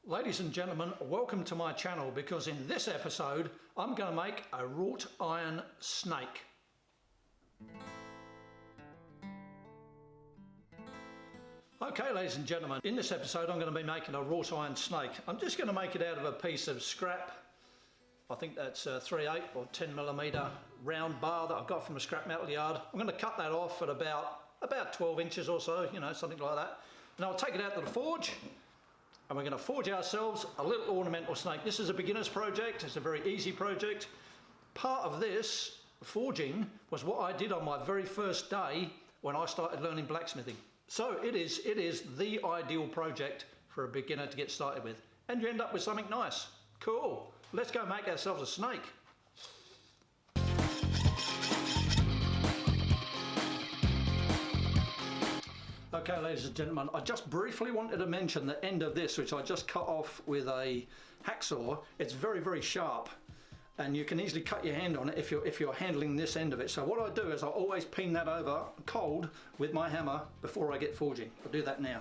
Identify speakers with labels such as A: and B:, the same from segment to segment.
A: Ladies and gentlemen, welcome to my channel, because in this episode I'm going to make a wrought iron snake. Okay, ladies and gentlemen, in this episode I'm going to be making a wrought iron snake. I'm just going to make it out of a piece of scrap. I think that's a 3/8 or 10mm round bar that I've got from a scrap metal yard. I'm going to cut that off at about 12 inches or so, you know, something like that. And I'll take it out to the forge, and we're going to forge ourselves a little ornamental snake. This is a beginner's project. It's a very easy project. Part of this forging was what I did on my very first day when I started learning blacksmithing. So it is the ideal project for a beginner to get started with. And you end up with something nice. Cool. Let's go make ourselves a snake. Okay, ladies and gentlemen, I just briefly wanted to mention the end of this, which I just cut off with a hacksaw. It's very, very sharp, and you can easily cut your hand on it if you're handling this end of it. So what I do is I always pin that over cold with my hammer before I get forging. I'll do that now.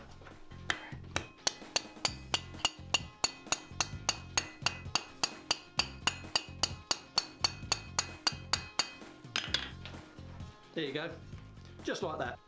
A: There you go, just like that.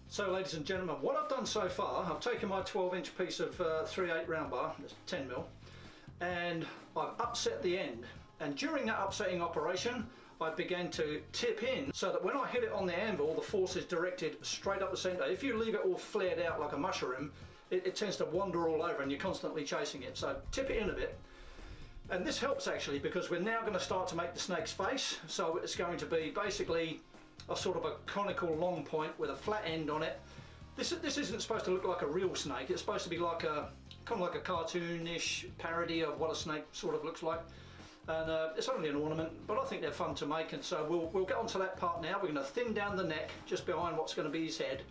A: So ladies and gentlemen, what I've done so far, I've taken my 12-inch piece of 3/8 round bar, that's 10mm, and I've upset the end. And during that upsetting operation, I began to tip in so that when I hit it on the anvil, the force is directed straight up the centre. If you leave it all flared out like a mushroom, it tends to wander all over and you're constantly chasing it. So tip it in a bit. And this helps actually, because we're now going to start to make the snake's face. So it's going to be basically a sort of a conical long point with a flat end on it. This isn't supposed to look like a real snake. It's supposed to be like a kind of like a cartoonish parody of what a snake sort of looks like. And it's only an ornament, but I think they're fun to make. And so we'll get onto that part now. We're going to thin down the neck just behind what's going to be his head.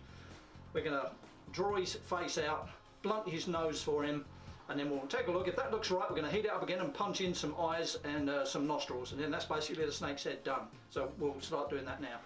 A: We're going to draw his face out, blunt his nose for him, and then we'll take a look. If that looks right, we're going to heat it up again and punch in some eyes and some nostrils, and then that's basically the snake's head done. So we'll start doing that now.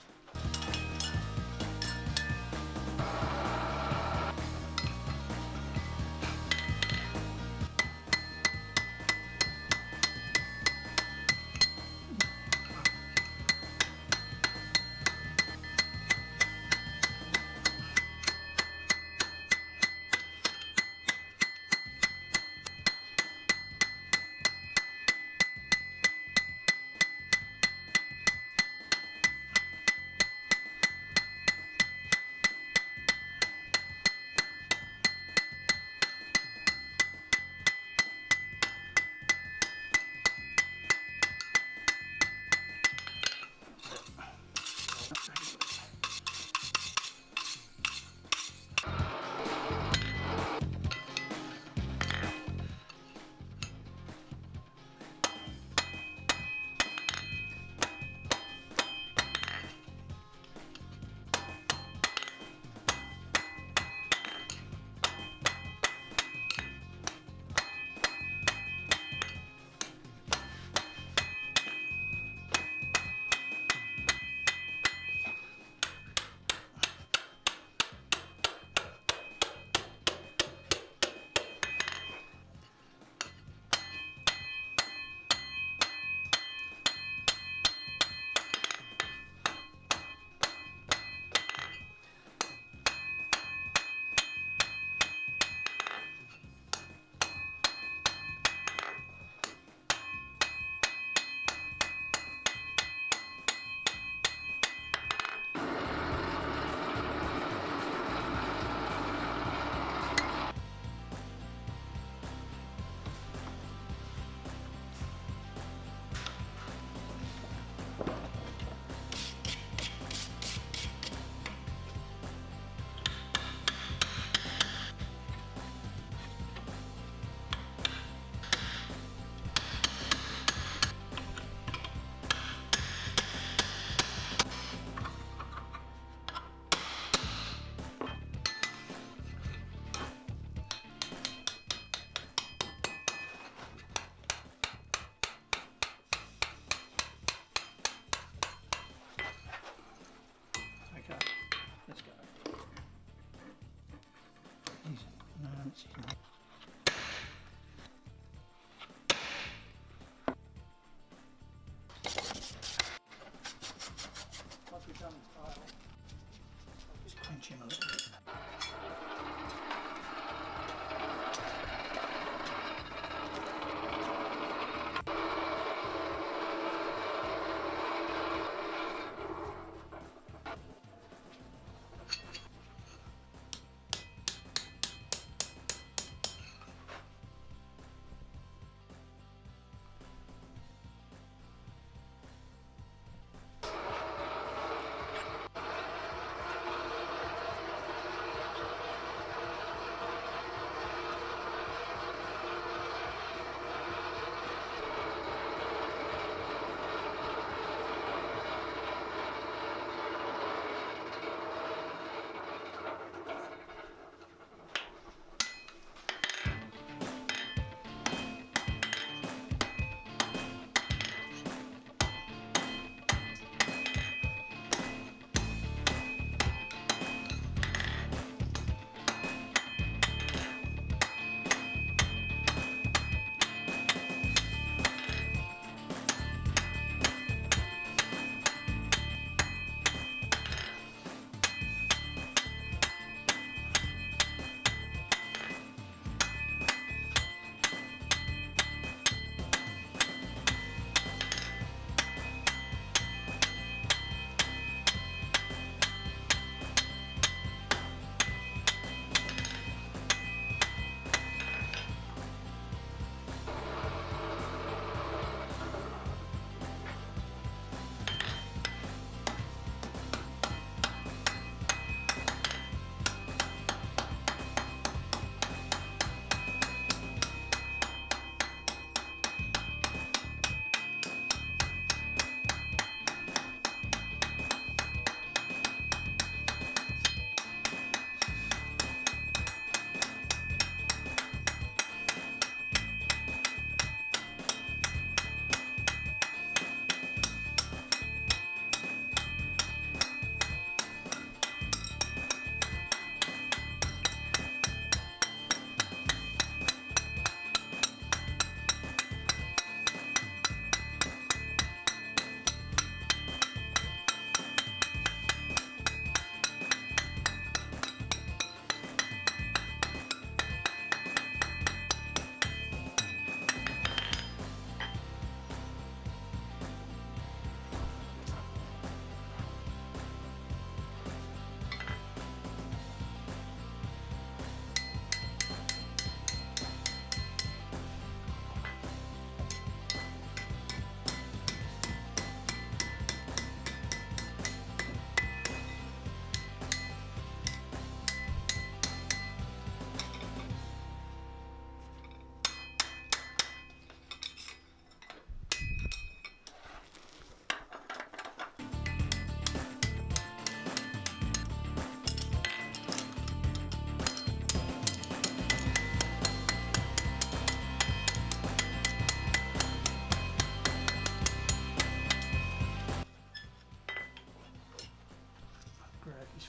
A: Once we've done this tile, I'll just crunch him a little bit.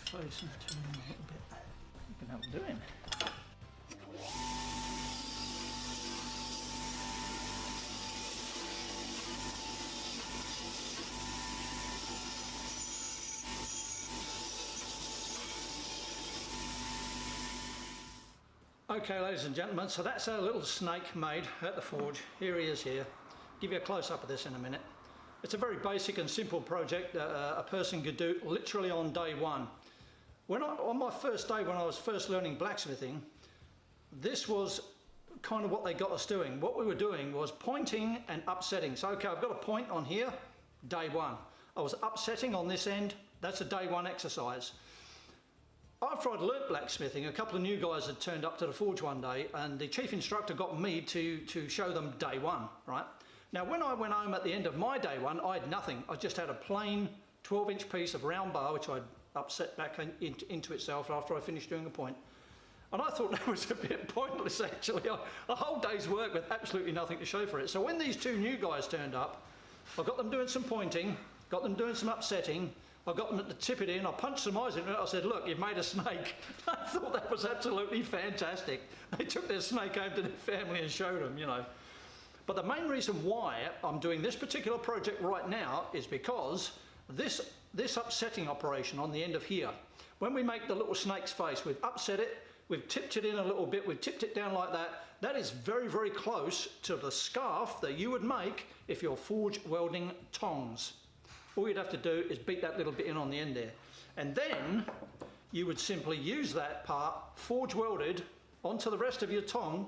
A: Face and turn him a little bit. You can have a doing. Okay, ladies and gentlemen, so that's our little snake made at the forge. Here he is here. Give you a close-up of this in a minute. It's a very basic and simple project that a person could do literally on day one. On my first day when I was first learning blacksmithing, this was kind of what they got us doing. What we were doing was pointing and upsetting. So okay, I've got a point on here, day one. I was upsetting on this end, that's a day one exercise. After I'd learnt blacksmithing, a couple of new guys had turned up to the forge one day and the chief instructor got me to show them day one, right? Now when I went home at the end of my day one, I had nothing. I just had a plain 12-inch piece of round bar which I'd upset back into itself after I finished doing a point. And I thought that was a bit pointless actually, a whole day's work with absolutely nothing to show for it. So when these two new guys turned up, I got them doing some pointing, got them doing some upsetting, I got them to tip it in, I punched some eyes into it, I said, look, you've made a snake. I thought that was absolutely fantastic. They took their snake home to their family and showed them, you know. But the main reason why I'm doing this particular project right now is because this upsetting operation on the end of here, when we make the little snake's face, we've upset it, we've tipped it in a little bit, we've tipped it down like that. That is very, very close to the scarf that you would make if you're forge welding tongs. All you'd have to do is beat that little bit in on the end there. And then you would simply use that part forge welded onto the rest of your tong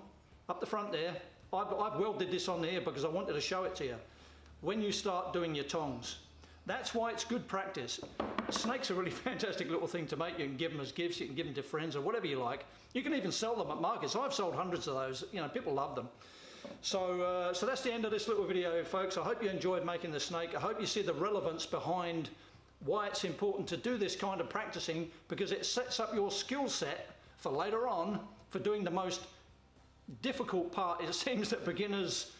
A: up the front there. I've welded this on there because I wanted to show it to you. When you start doing your tongs, that's why it's good practice. Snakes are a really fantastic little thing to make. You can give them as gifts, you can give them to friends or whatever you like. You can even sell them at markets. I've sold hundreds of those, you know, people love them. So that's the end of this little video, folks. I hope you enjoyed making the snake. I hope you see the relevance behind why it's important to do this kind of practicing, because it sets up your skill set for later on for doing the most difficult part it seems that beginners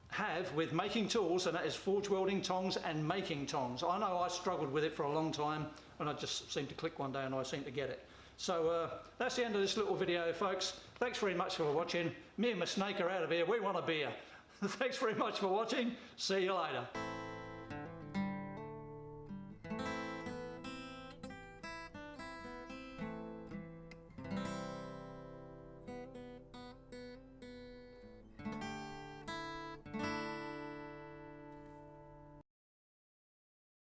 A: have with making tools, and that is forge welding tongs and making tongs. I know I struggled with it for a long time, and I just seemed to click one day and I seemed to get it. So that's the end of this little video, folks. Thanks very much for watching. Me and my snake are out of here. We want a beer. Thanks very much for watching. See you later.